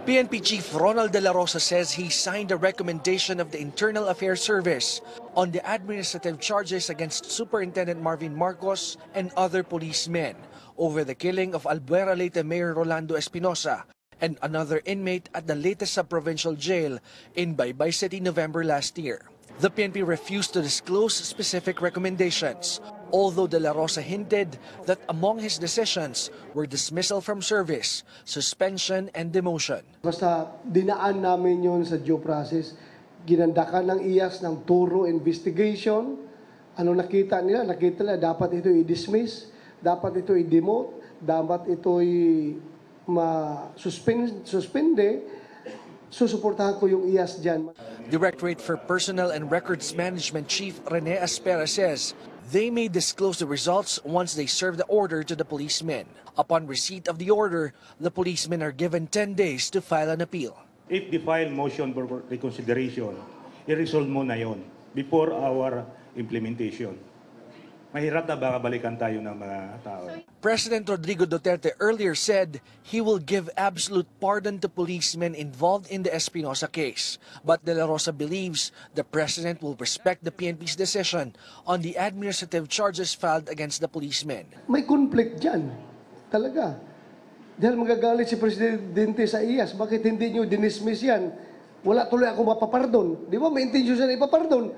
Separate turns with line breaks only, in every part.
PNP Chief Ronald De La Rosa says he signed a recommendation of the Internal Affairs Service on the administrative charges against Superintendent Marvin Marcos and other policemen over the killing of Albuera Leyte Mayor Rolando Espinosa and another inmate at the latest sub-provincial jail in Baybay City November last year. The PNP refused to disclose specific recommendations, although De La Rosa hinted that among his decisions were dismissal from service, suspension, and demotion.
Basta dinaan namin yun sa due process, ginandakan ng IAS ng thorough investigation. Ano nakita nila? Nakita nila dapat ito i-dismiss, dapat ito i-demote, dapat ito ma-suspende. Susuportahan ko yung IAS dyan.
Directorate for Personnel and Records Management Chief Rene Aspera says they may disclose the results once they serve the order to the policemen. Upon receipt of the order, the policemen are given 10 days to file an appeal.
If the file motion for reconsideration, i-resolve mo na yon before our implementation. Mahirap na baka balikan tayo ng mga tao.
President Rodrigo Duterte earlier said he will give absolute pardon to policemen involved in the Espinosa case. But De La Rosa believes the president will respect the PNP's decision on the administrative charges filed against the policemen.
May conflict dyan. Talaga. Dahil magagalit si Presidente sa IAS, bakit hindi nyo dinismiss yan? Wala tuloy ako mapapardon. Di ba? May intention siya na ipapardon.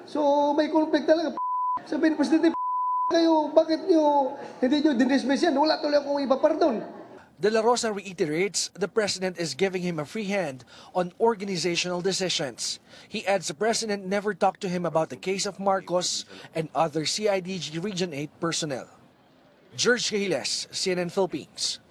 So, may conflict talaga. Sabihin, Presidente, kayo, bakit nyo hindi nyo dinismiss yan? Wala tuloy akong ipapardon.
De La Rosa reiterates the president is giving him a free hand on organizational decisions. He adds the president never talked to him about the case of Marcos and other CIDG Region 8 personnel. George Cahiles, CNN Philippines.